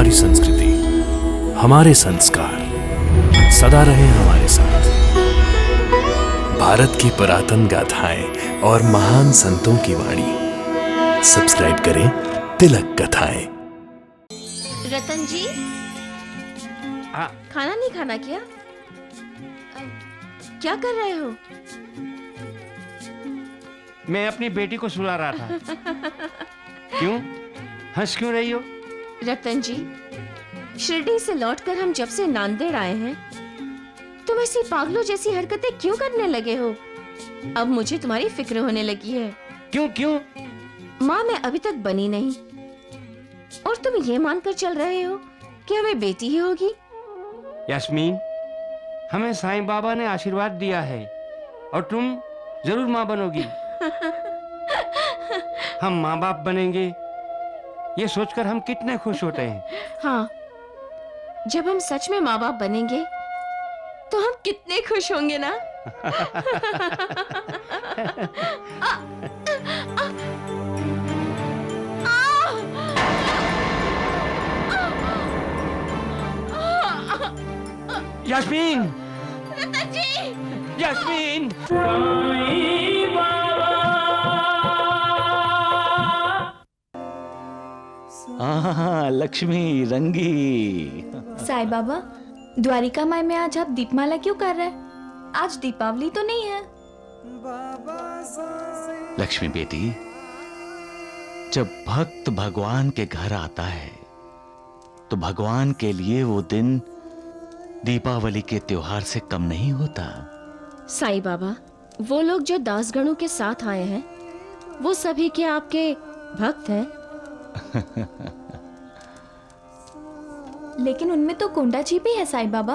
हमारी संस्कृति, हमारे संस्कार सदा रहे हमारे साथ। भारत की पुरातन गाथाएं और महान संतों की वाणी। सब्सक्राइब करें तिलक कथाएं। रतन जी, हाँ। खाना नहीं खाना क्या? क्या कर रहे हो? मैं अपनी बेटी को सुला रहा था। क्यों? हंस क्यों रही हो? रतन जी, शिरडी से लौटकर हम जब से नांदेड़ आए हैं, तुम ऐसी पागलों जैसी हरकतें क्यों करने लगे हो? अब मुझे तुम्हारी फिक्र होने लगी है। क्यों? माँ मैं अभी तक बनी नहीं, और तुम ये मानकर चल रहे हो कि हमें बेटी ही होगी। यास्मीन, हमें साईं बाबा ने आशीर्वाद दिया है और तुम जरूर माँ बनोगी। हम माँ बाप बनेंगे, ये सोचकर हम कितने खुश होते हैं। हाँ, जब हम सच में माँ बाप बनेंगे तो हम कितने खुश होंगे ना। यास्मीन, रतन जी! यास्मीन, हाँ, लक्ष्मी रंगी। साईं बाबा, द्वारिका माई में आज आप दीपमाला क्यों कर रहे हैं? आज दीपावली तो नहीं है। लक्ष्मी बेटी, जब भक्त भगवान के घर आता है तो भगवान के लिए वो दिन दीपावली के त्योहार से कम नहीं होता। साईं बाबा, वो लोग जो दासगणों के साथ आए हैं, वो सभी क्या आपके भक्त हैं? लेकिन उनमें तो कोंडा जी भी है साईं बाबा।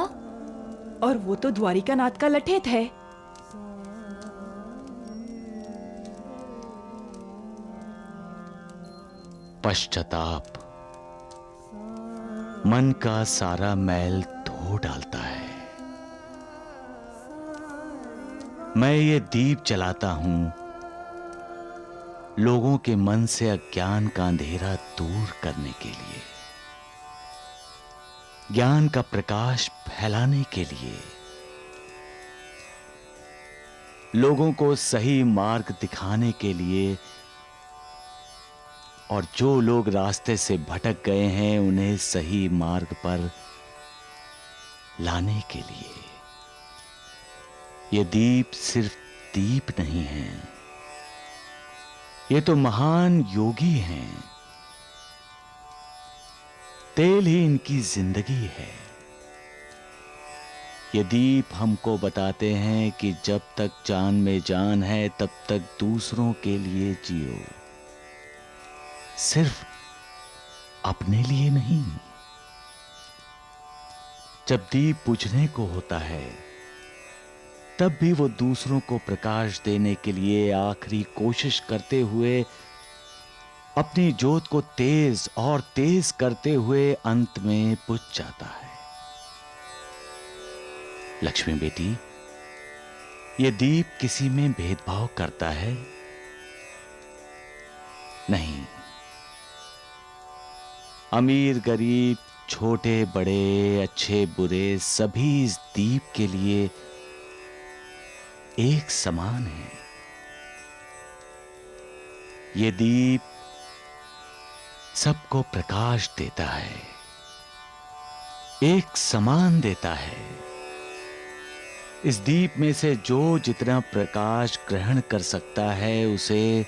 और वो तो द्वारिका नाथ का लठेत है। पश्चाताप मन का सारा मैल धो डालता है। मैं ये दीप जलाता हूं लोगों के मन से अज्ञान का अंधेरा दूर करने के लिए, ज्ञान का प्रकाश फैलाने के लिए, लोगों को सही मार्ग दिखाने के लिए, और जो लोग रास्ते से भटक गए हैं उन्हें सही मार्ग पर लाने के लिए। ये दीप सिर्फ दीप नहीं है, ये तो महान योगी हैं। तेल ही इनकी जिंदगी है। ये दीप हमको बताते हैं कि जब तक जान में जान है तब तक दूसरों के लिए जियो, सिर्फ अपने लिए नहीं। जब दीप बुझने को होता है तब भी वो दूसरों को प्रकाश देने के लिए आखिरी कोशिश करते हुए, अपनी ज्योत को तेज और तेज करते हुए अंत में बुझ जाता है। लक्ष्मी बेटी, ये दीप किसी में भेदभाव करता है? नहीं। अमीर गरीब, छोटे बड़े, अच्छे बुरे, सभी इस दीप के लिए एक समान है। ये दीप सबको प्रकाश देता है, एक समान देता है। इस दीप में से जो जितना प्रकाश ग्रहण कर सकता है उसे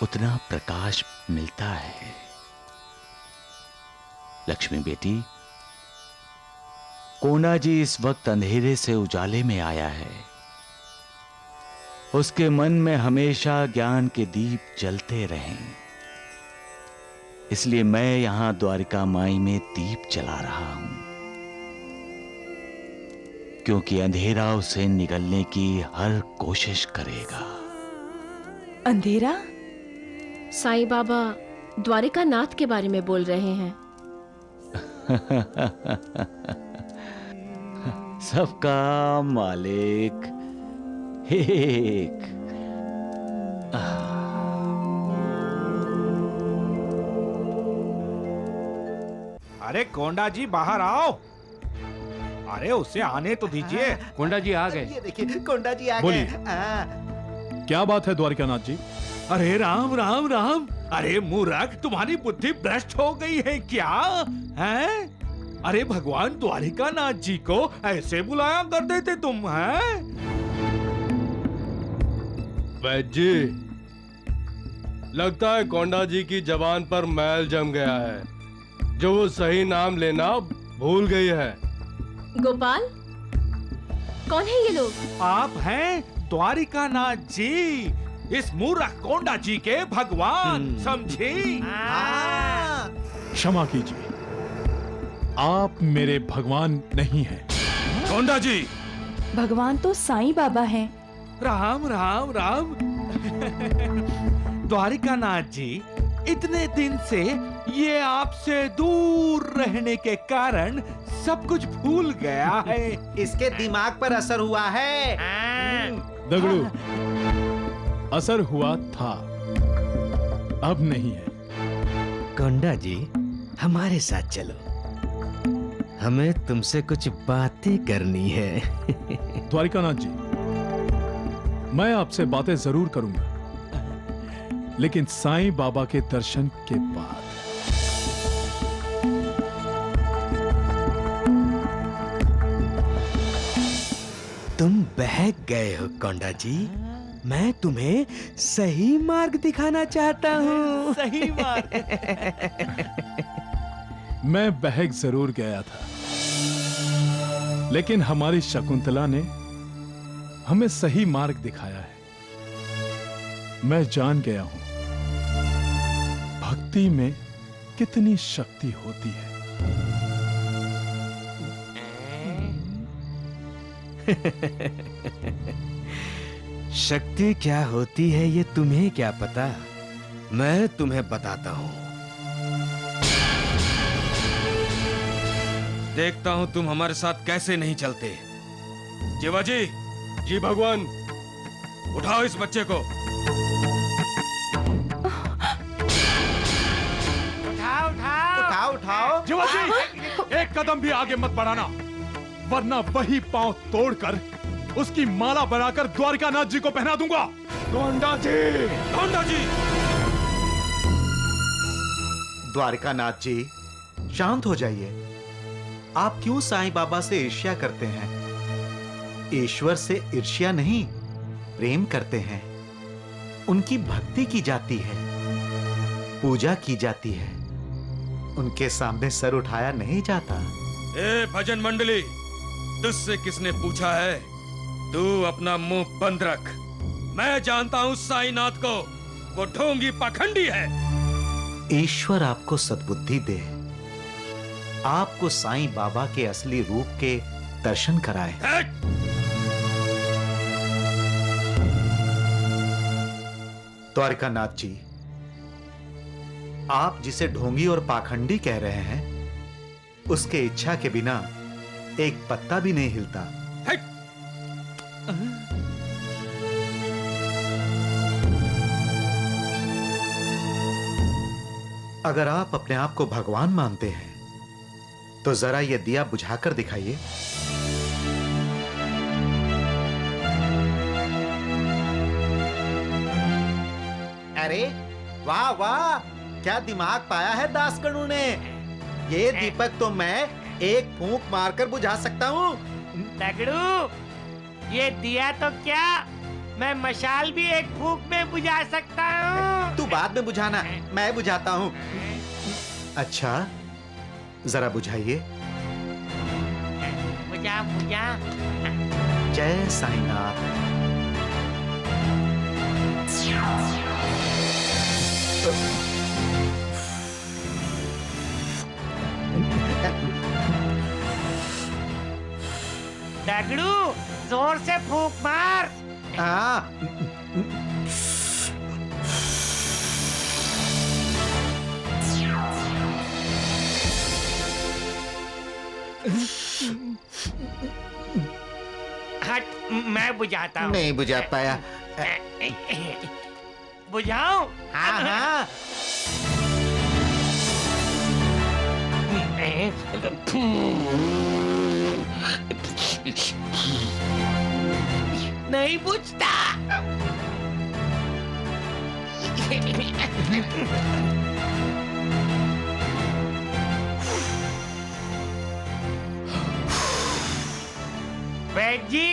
उतना प्रकाश मिलता है। लक्ष्मी बेटी, कोना जी इस वक्त अंधेरे से उजाले में आया है। उसके मन में हमेशा ज्ञान के दीप जलते रहें, इसलिए मैं यहां द्वारिका माई में दीप जला रहा हूं, क्योंकि अंधेरा उसे निगलने की हर कोशिश करेगा। अंधेरा? साईं बाबा द्वारिका नाथ के बारे में बोल रहे हैं। सबका मालिक एक। अरे कोंडा जी बाहर आओ। अरे उसे आने तो दीजिए। कोंडा जी आ गए। ये देखिए कोंडा जी आ बोलिए। गए। क्या बात है द्वारिकानाथ जी? अरे राम राम राम। अरे मूर्ख, तुम्हारी बुद्धि भ्रष्ट हो गई है क्या? हैं? अरे भगवान द्वारिकानाथ जी को ऐसे बुलाया करते थे तुम, हैं? वैद्य जी, लगता है कोंडा जी की जबान पर मैल जम गया है, जो वो सही नाम लेना भूल गई है। गोपाल, कौन है ये लोग? आप हैं द्वारिकानाथ जी, इस मूर्ख कोंडा जी के भगवान, समझी? क्षमा कीजिए, आप मेरे भगवान नहीं हैं। कोंडा जी। भगवान तो साईं बाबा हैं। राम राम राम। द्वारिकानाथ जी, इतने दिन से ये आपसे दूर रहने के कारण सब कुछ भूल गया है। इसके दिमाग पर असर हुआ है। दगड़ू, असर हुआ था, अब नहीं है। कोंडा जी, हमारे साथ चलो, हमें तुमसे कुछ बातें करनी है। द्वारिकानाथ जी, मैं आपसे बातें जरूर करूंगा, लेकिन साईं बाबा के दर्शन के बाद। तुम बहक गए हो कोंडा जी, मैं तुम्हें सही मार्ग दिखाना चाहता हूँ। सही मार्ग। मैं बहक जरूर गया था, लेकिन हमारी शकुंतला ने हमें सही मार्ग दिखाया है। मैं जान गया हूं भक्ति में कितनी शक्ति होती है। शक्ति क्या होती है ये तुम्हें क्या पता, मैं तुम्हें बताता हूँ। देखता हूँ तुम हमारे साथ कैसे नहीं चलते। जीवाजी। जी भगवान। उठाओ इस बच्चे को। उठाओ उठाओ उठाओ उठाओ। जीवाजी, एक कदम भी आगे मत बढ़ाना, वरना वही पांव तोड़कर उसकी माला बनाकर द्वारिकानाथ जी को पहना दूंगा। कोंडा जी। कोंडा जी। द्वारिकानाथ जी, शांत हो जाइए। आप क्यों साईं बाबा से ईर्ष्या करते हैं? ईश्वर से ईर्ष्या नहीं, प्रेम करते हैं। उनकी भक्ति की जाती है, पूजा की जाती है, उनके सामने सर उठाया नहीं जाता। ए भजन मंडली, तुझसे किसने पूछा है? तू अपना मुंह बंद रख। मैं जानता हूं साईनाथ को, वो ढोंगी पाखंडी है। ईश्वर आपको सद्बुद्धि दे, आपको साईं बाबा के असली रूप के दर्शन कराए। द्वारिकानाथ जी, आप जिसे ढोंगी और पाखंडी कह रहे हैं, उसके इच्छा के बिना एक पत्ता भी नहीं हिलता। अगर आप अपने आप को भगवान मानते हैं, तो जरा ये दिया बुझाकर दिखाइए। अरे वाह वाह, क्या दिमाग पाया है दासकणु ने। ये दीपक तो मैं एक फूंक मारकर बुझा सकता हूँ। दगड़ू, ये दिया तो क्या, मैं मशाल भी एक फूंक में बुझा सकता हूँ। तू बाद में बुझाना, मैं बुझाता हूँ। अच्छा, जरा बुझाइए। बुझा बुझा। जय साईनाथ। दगड़ू, जोर से फूंक मार। हाँ। हट, मैं बुझाता हूँ। नहीं बुझा पाया। बुझाऊं? हाँ हाँ। नहीं पूछता। बैठ जी।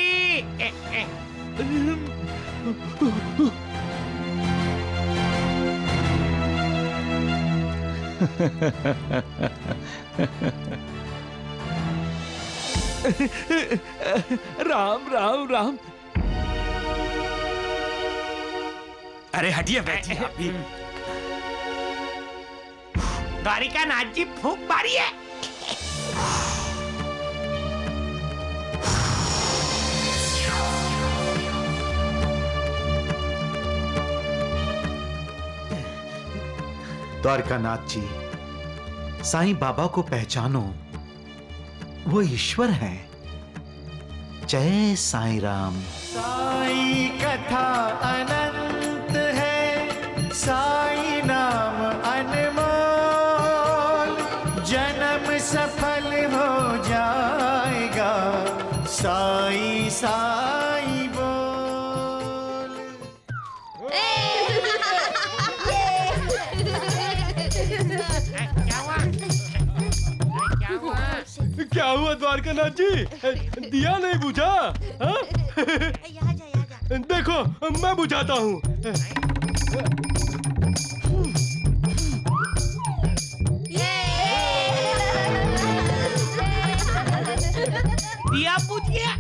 राम राम राम। अरे हटिए, बैठिए आप भी। द्वारिका नाथ जी फूंक मारी है। द्वारकानाथ जी, साईं बाबा को पहचानो, वो ईश्वर हैं। जय साईं राम। साईं कथा अनंत है, साईं नाम अनमोल, जन्म सफल हो जाएगा, साईं साईं बोल। क्या हुआ द्वारकानाथ जी? दिया नहीं बुझा? हाँ? देखो मैं बुझाता हूँ। दिया बुझ गया।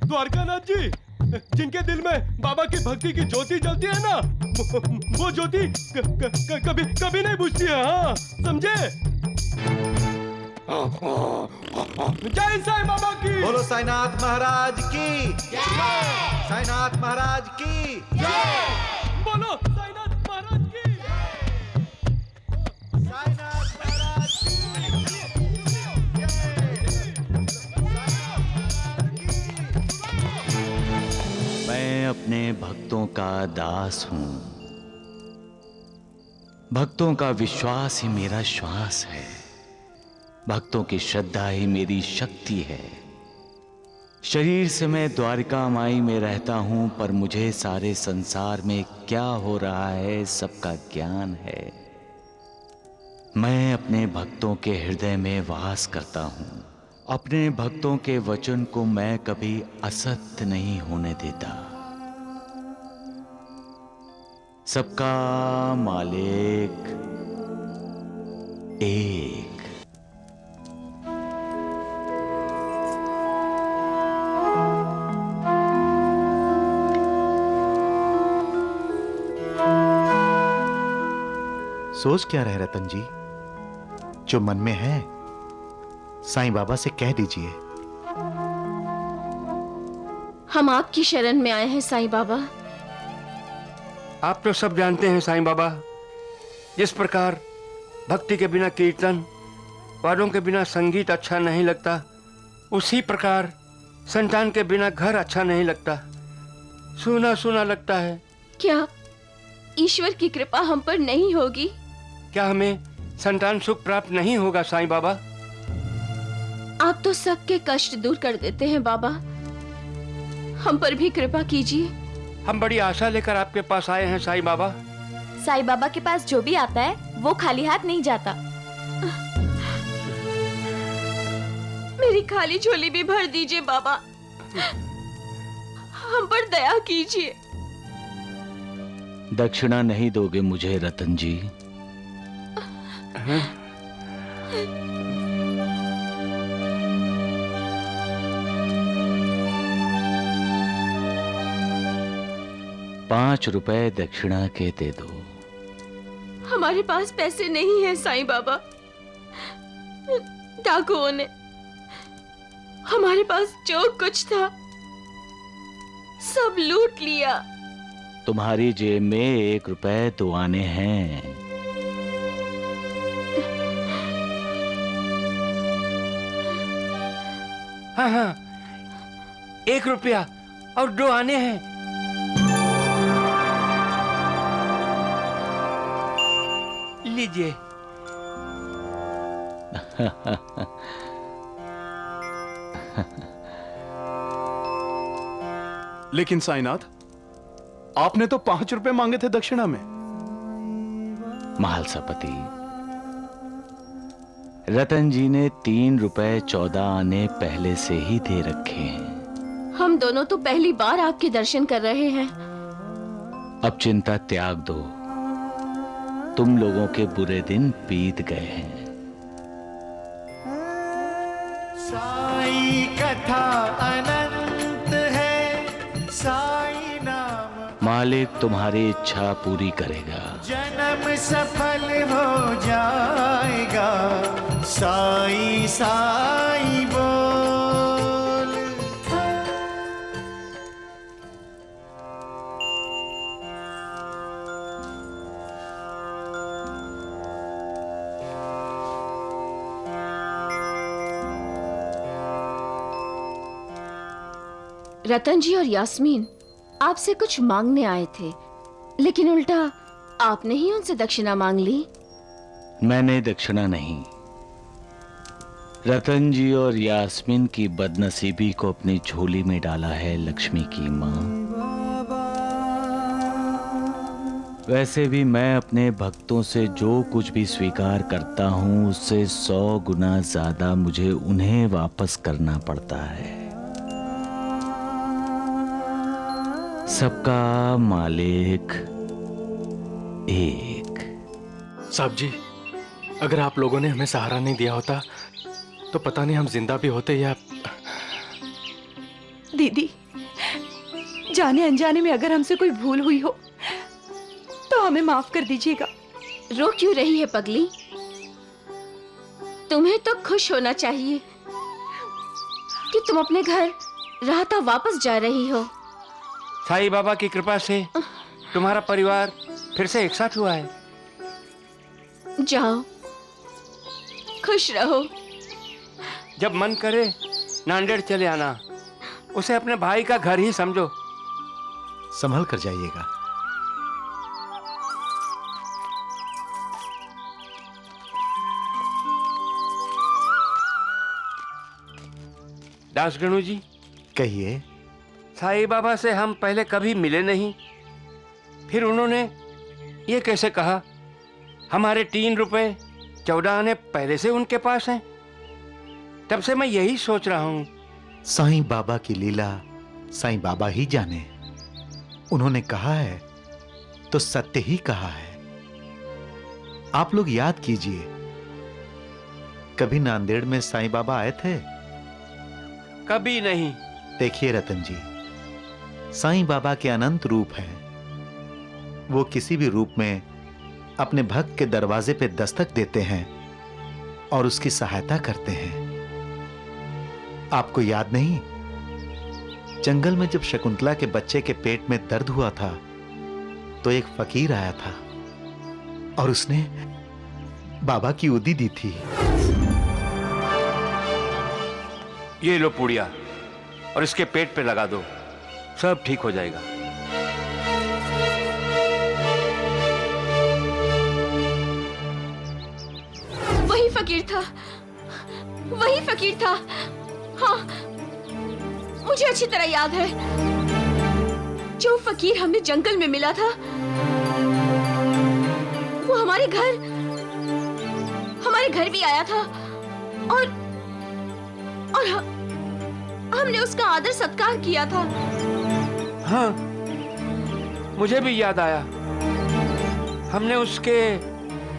द्वारकानाथ जी, जिनके दिल में बाबा की भक्ति की ज्योति जलती है ना, वो ज्योति कभी कभी नहीं बुझती है। हाँ समझे? जय साईं बाबा की। बोलो साईनाथ महाराज की जय। साईनाथ महाराज की जय। बोलो साईनाथ महाराज की जय। साईनाथ महाराज की मैं अपने भक्तों का दास हूं। भक्तों का विश्वास ही मेरा श्वास है। भक्तों की श्रद्धा ही मेरी शक्ति है। शरीर से मैं द्वारिका माई में रहता हूं, पर मुझे सारे संसार में क्या हो रहा है सबका ज्ञान है। मैं अपने भक्तों के हृदय में वास करता हूं। अपने भक्तों के वचन को मैं कभी असत्य नहीं होने देता। सबका मालिक एक। सोच क्या रहे रतन जी? जो मन में है साईं बाबा से कह दीजिए। हम आपकी शरण में आए हैं साईं बाबा। आप तो सब जानते हैं साईं बाबा, जिस प्रकार भक्ति के बिना कीर्तन, वादों के बिना संगीत अच्छा नहीं लगता, उसी प्रकार संतान के बिना घर अच्छा नहीं लगता, सूना सूना लगता है। क्या ईश्वर की कृपा हम पर नहीं होगी? क्या हमें संतान सुख प्राप्त नहीं होगा साईं बाबा? आप तो सबके कष्ट दूर कर देते हैं बाबा, हम पर भी कृपा कीजिए। हम बड़ी आशा लेकर आपके पास आए हैं साईं बाबा। साईं बाबा के पास जो भी आता है वो खाली हाथ नहीं जाता। मेरी खाली झोली भी भर दीजिए बाबा, हम पर दया कीजिए। दक्षिणा नहीं दोगे मुझे रतन जी? ₹5 दक्षिणा के दे दो। हमारे पास पैसे नहीं है साईं बाबा। डाकुओं ने हमारे पास जो कुछ था सब लूट लिया। तुम्हारी जेब में ₹1 तो आने हैं। हाँ हाँ, ₹1 और 2 आने हैं। लीजिए। लेकिन साईनाथ, आपने तो 5 रुपए मांगे थे दक्षिणा में। महालसापति, रतन जी ने 3 रुपए 14 आने पहले से ही दे रखे हैं। हम दोनों तो पहली बार आपके दर्शन कर रहे हैं। अब चिंता त्याग दो, तुम लोगों के बुरे दिन बीत गए हैं। साई कथा अनंत है, साई नाम मालिक तुम्हारी इच्छा पूरी करेगा। जन्म सफल हो जाएगा, साई साई बोल। रतन जी और यास्मीन आपसे कुछ मांगने आए थे, लेकिन उल्टा आपने ही उनसे दक्षिणा मांग ली। मैंने दक्षिणा नहीं, रतन जी और यास्मीन की बदनसीबी को अपनी झोली में डाला है लक्ष्मी की मां। वैसे भी मैं अपने भक्तों से जो कुछ भी स्वीकार करता हूं, उससे 100 गुना ज्यादा मुझे उन्हें वापस करना पड़ता है। सबका मालिक एक। साहब जी, अगर आप लोगों ने हमें सहारा नहीं दिया होता तो पता नहीं हम जिंदा भी होते या। दीदी, जाने अनजाने में अगर हमसे कोई भूल हुई हो तो हमें माफ कर दीजिएगा। रो क्यों रही है पगली? तुम्हें तो खुश होना चाहिए कि तुम अपने घर राहता वापस जा रही हो। साईं बाबा की कृपा से तुम्हारा परिवार फिर से एक साथ हुआ है। जाओ, खुश रहो। जब मन करे नांदेड़ चले आना, उसे अपने भाई का घर ही समझो। संभल कर जाइएगा। दासगणु जी, कहिए। साईं बाबा से हम पहले कभी मिले नहीं, फिर उन्होंने ये कैसे कहा हमारे 3 रुपए 14 आने पहले से उनके पास हैं? तब से मैं यही सोच रहा हूं। साईं बाबा की लीला साईं बाबा ही जाने। उन्होंने कहा है तो सत्य ही कहा है। आप लोग याद कीजिए, कभी नांदेड़ में साईं बाबा आए थे? कभी नहीं। देखिए रतन जी, साईं बाबा के अनंत रूप हैं। वो किसी भी रूप में अपने भक्त के दरवाजे पे दस्तक देते हैं और उसकी सहायता करते हैं। आपको याद नहीं, जंगल में जब शकुंतला के बच्चे के पेट में दर्द हुआ था तो एक फकीर आया था और उसने बाबा की उदी दी थी। ये लो पुड़िया और इसके पेट पे लगा दो, सब ठीक हो जाएगा। वही फकीर था, वही फकीर था। हाँ, मुझे अच्छी तरह याद है। जो फकीर हमें जंगल में मिला था, वो हमारे घर भी आया था और हमने उसका आदर सत्कार किया था। हाँ, मुझे भी याद आया। हमने उसके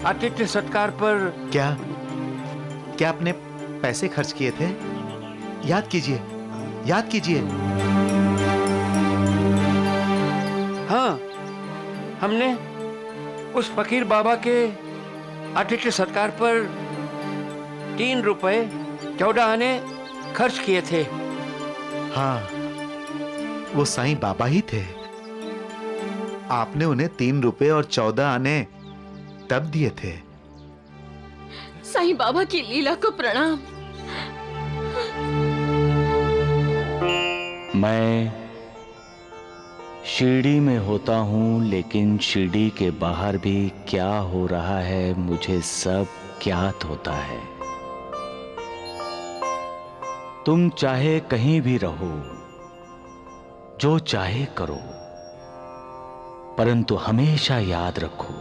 आतिथ्य सत्कार पर क्या आपने पैसे खर्च किए थे? याद कीजिए, याद कीजिए। हाँ, हमने उस फकीर बाबा के आतिथ्य सत्कार पर 3 रुपए 14 आने खर्च किए थे। हाँ, वो साईं बाबा ही थे। आपने उन्हें 3 रुपए और 14 आने तब दिए थे। साईं बाबा की लीला को प्रणाम। मैं शिरडी में होता हूं, लेकिन शिरडी के बाहर भी क्या हो रहा है मुझे सब ज्ञात होता है। तुम चाहे कहीं भी रहो, जो चाहे करो, परंतु हमेशा याद रखो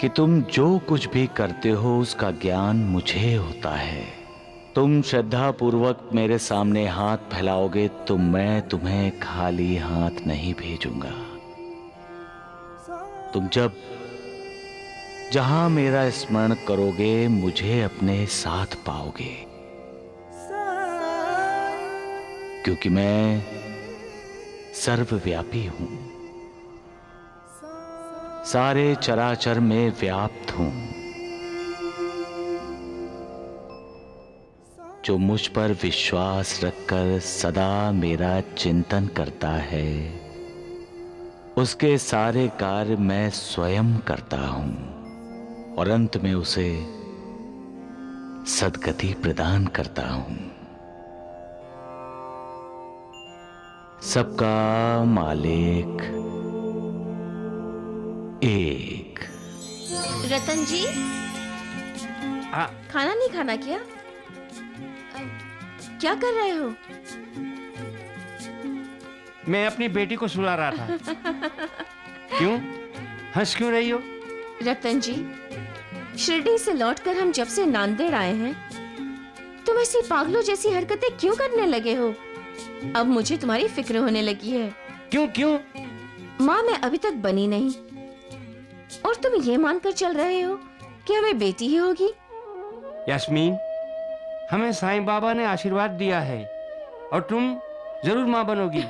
कि तुम जो कुछ भी करते हो उसका ज्ञान मुझे होता है। तुम श्रद्धा पूर्वक मेरे सामने हाथ फैलाओगे तो मैं तुम्हें खाली हाथ नहीं भेजूंगा। तुम जब जहां मेरा स्मरण करोगे मुझे अपने साथ पाओगे, क्योंकि मैं सर्वव्यापी हूं, सारे चराचर में व्याप्त हूं। जो मुझ पर विश्वास रखकर सदा मेरा चिंतन करता है, उसके सारे कार्य मैं स्वयं करता हूं और अंत में उसे सद्गति प्रदान करता हूं। सबका मालिक एक। रतन जी, खाना नहीं खाना क्या? क्या कर रहे हो? मैं अपनी बेटी को सुला रहा था। क्यों? हंस क्यों रही हो? रतन जी, शिरडी से लौटकर हम जब से नांदेड़ आए हैं, तुम ऐसी पागलों जैसी हरकतें क्यों करने लगे हो? अब मुझे तुम्हारी फिक्र होने लगी है। क्यों क्यों? माँ मैं अभी तक बनी नहीं और तुम ये मानकर चल रहे हो कि हमें बेटी ही होगी। यास्मीन, हमें साईं बाबा ने आशीर्वाद दिया है और तुम जरूर माँ बनोगी।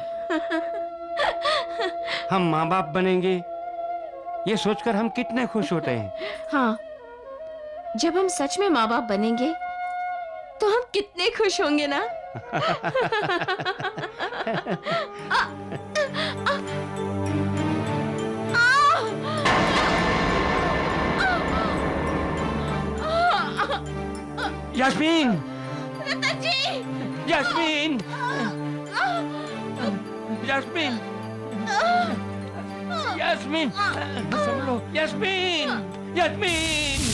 हम माँ बाप बनेंगे, ये सोचकर हम कितने खुश होते हैं। हाँ, जब हम सच में माँ बाप बनेंगे तो हम कितने खुश होंगे ना। यास्मीन, रतन जी, यास्मीन, यास्मीन, यास्मीन, संभलो, यास्मीन, यास्मीन।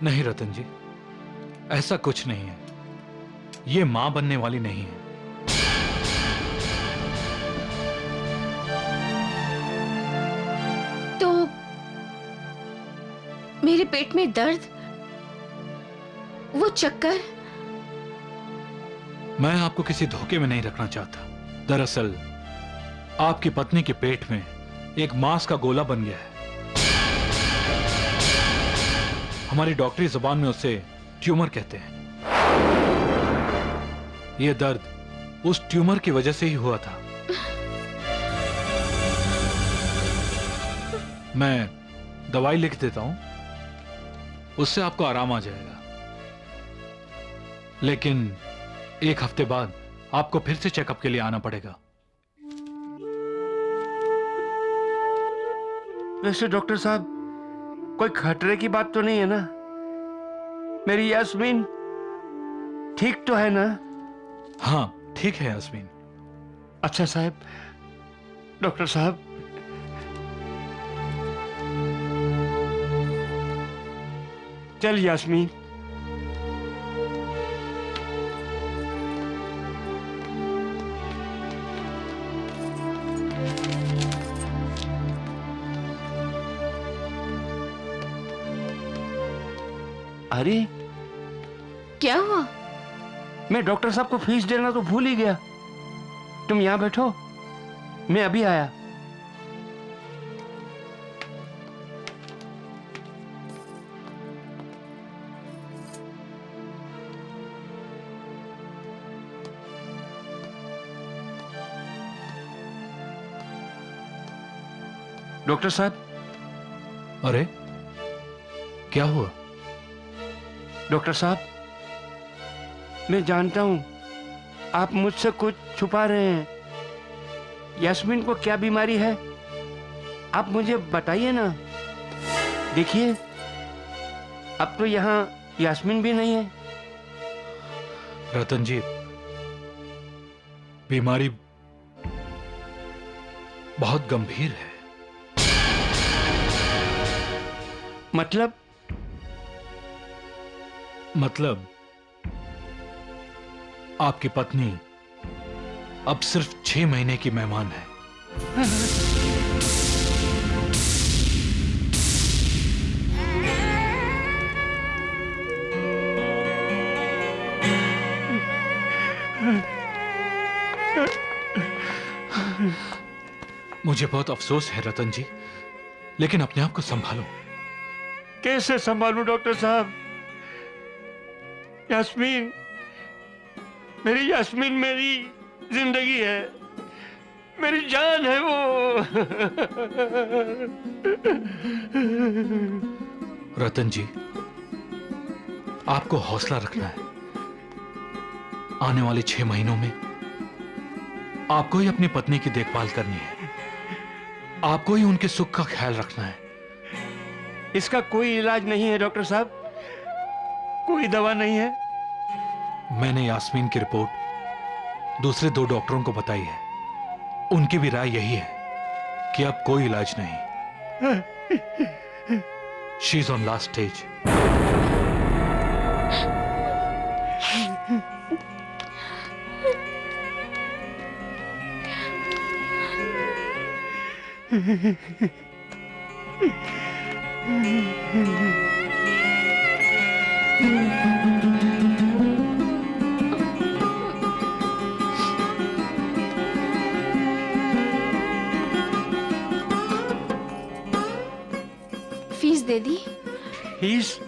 नहीं रतन जी, ऐसा कुछ नहीं है। ये मां बनने वाली नहीं है। तो मेरे पेट में दर्द, वो चक्कर। मैं आपको किसी धोखे में नहीं रखना चाहता। दरअसल आपकी पत्नी के पेट में एक मांस का गोला बन गया है। हमारी डॉक्टरी जुबान में उसे ट्यूमर कहते हैं। यह दर्द उस ट्यूमर की वजह से ही हुआ था। मैं दवाई लिख देता हूं, उससे आपको आराम आ जाएगा। लेकिन एक हफ्ते बाद आपको फिर से चेकअप के लिए आना पड़ेगा। वैसे डॉक्टर साहब, कोई खतरे की बात तो नहीं है ना? मेरी यास्मीन ठीक तो है ना? हाँ, ठीक है यास्मीन। अच्छा साहब, डॉक्टर साहब, चल यास्मीन। अरे क्या हुआ? मैं डॉक्टर साहब को फीस देना तो भूल ही गया। तुम यहां बैठो, मैं अभी आया। डॉक्टर साहब। अरे क्या हुआ? डॉक्टर साहब, मैं जानता हूं आप मुझसे कुछ छुपा रहे हैं। यास्मीन को क्या बीमारी है, आप मुझे बताइए ना। देखिए, अब तो यहाँ यास्मीन भी नहीं है। रतन जी, बीमारी बहुत गंभीर है। मतलब आपकी पत्नी अब सिर्फ 6 महीने की मेहमान है। मुझे बहुत अफसोस है रतन जी, लेकिन अपने आप को संभालो। कैसे संभालूं डॉक्टर साहब? यास्मीन, मेरी यास्मीन मेरी जिंदगी है, मेरी जान है वो। रतन जी, आपको हौसला रखना है। आने वाले 6 महीनों में आपको ही अपनी पत्नी की देखभाल करनी है, आपको ही उनके सुख का ख्याल रखना है। इसका कोई इलाज नहीं है डॉक्टर साहब, कोई दवा नहीं है। मैंने यास्मीन की रिपोर्ट दूसरे 2 डॉक्टरों को बताई है, उनकी भी राय यही है कि अब कोई इलाज नहीं। She is on last stage. Fees they the? Fees?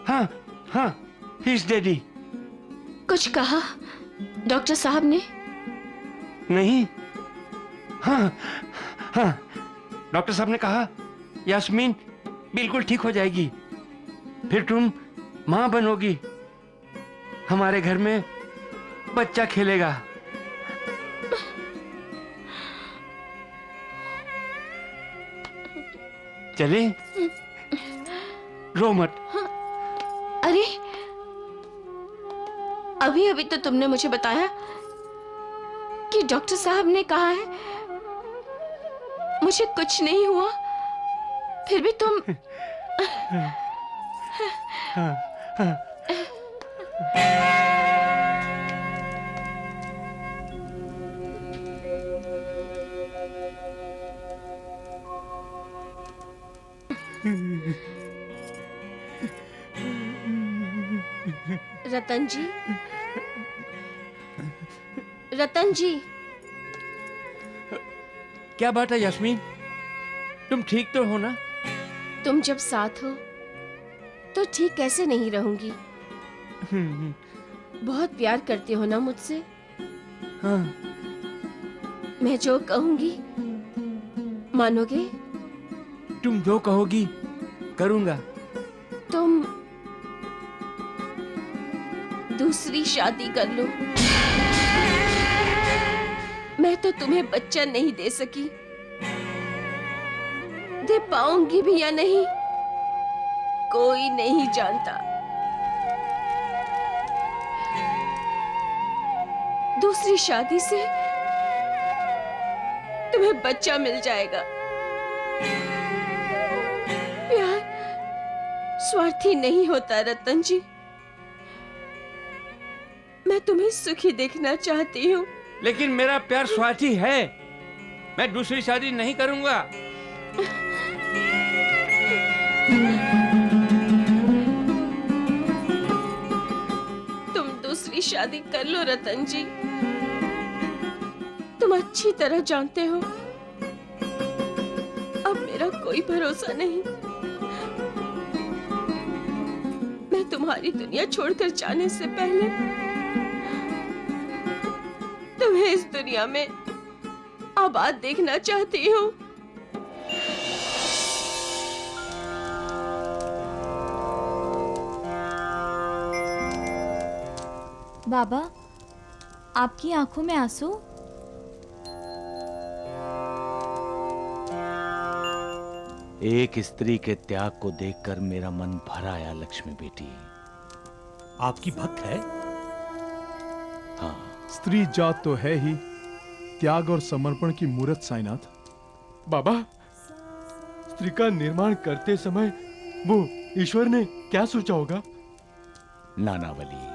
हाँ हाँ, फीस दे दी। कुछ कहा डॉक्टर साहब ने? नहीं। हाँ हाँ, डॉक्टर साहब ने कहा यास्मीन बिल्कुल ठीक हो जाएगी, फिर तुम मां बनोगी, हमारे घर में बच्चा खेलेगा। चले? रो मत। अरे अभी अभी तो तुमने मुझे बताया कि डॉक्टर साहब ने कहा है मुझे कुछ नहीं हुआ, फिर भी तुम हाँ, हाँ। रतन जी, रतन जी। क्या बात है यास्मीन, तुम ठीक तो हो ना? तुम जब साथ हो तो ठीक कैसे नहीं रहूंगी? बहुत प्यार करते हो ना मुझसे? हाँ। मैं जो कहूंगी मानोगे? तुम जो कहोगी करूंगा। तुम दूसरी शादी कर लो। मैं तो तुम्हें बच्चा नहीं दे सकी, दे पाऊंगी भी या नहीं कोई नहीं जानता। दूसरी शादी से तुम्हें बच्चा मिल जाएगा। प्यार स्वार्थी नहीं होता रतन जी। मैं तुम्हें सुखी देखना चाहती हूँ। लेकिन मेरा प्यार स्वार्थी है, मैं दूसरी शादी नहीं करूंगा। तुम दूसरी शादी कर लो रतन जी। तुम अच्छी तरह जानते हो अब मेरा कोई भरोसा नहीं। मैं तुम्हारी दुनिया छोड़कर जाने से पहले तुम्हें इस दुनिया में आबाद देखना चाहती हूँ। बाबा, आपकी आंखों में आंसू? एक स्त्री के त्याग को देखकर मेरा मन भर आया लक्ष्मी बेटी। आपकी भक्त है? हाँ। स्त्री जात तो है ही त्याग और समर्पण की मूर्त साईनाथ। बाबा, स्त्री का निर्माण करते समय वो ईश्वर ने क्या सोचा होगा? नानावली,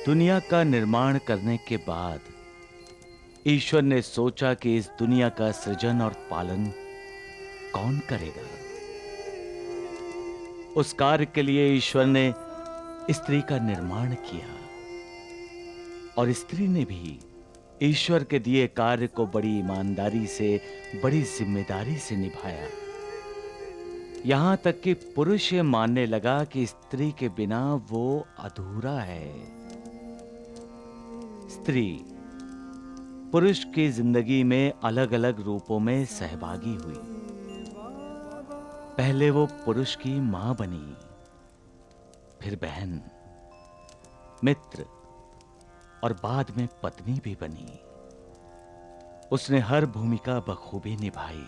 दुनिया का निर्माण करने के बाद ईश्वर ने सोचा कि इस दुनिया का सृजन और पालन कौन करेगा। उस कार्य के लिए ईश्वर ने स्त्री का निर्माण किया और स्त्री ने भी ईश्वर के दिए कार्य को बड़ी ईमानदारी से, बड़ी जिम्मेदारी से निभाया। यहां तक कि पुरुष ये मानने लगा कि स्त्री के बिना वो अधूरा है। स्त्री पुरुष की जिंदगी में अलग अलग रूपों में सहभागी हुई। पहले वो पुरुष की मां बनी, फिर बहन, मित्र और बाद में पत्नी भी बनी। उसने हर भूमिका बखूबी निभाई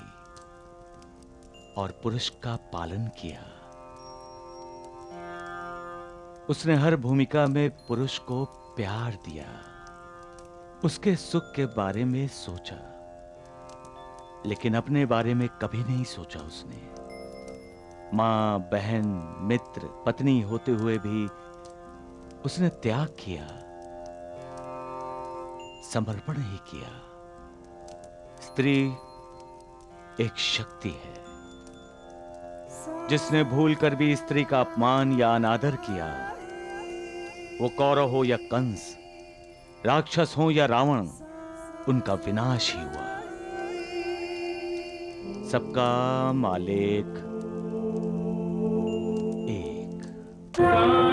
और पुरुष का पालन किया। उसने हर भूमिका में पुरुष को प्यार दिया, उसके सुख के बारे में सोचा, लेकिन अपने बारे में कभी नहीं सोचा उसने। मां, बहन, मित्र, पत्नी होते हुए भी उसने त्याग किया, समर्पण ही किया। स्त्री एक शक्ति है। जिसने भूलकर भी स्त्री का अपमान या अनादर किया, वो कौरव हो या कंस, राक्षस हो या रावण, उनका विनाश ही हुआ। सबका मालिक एक।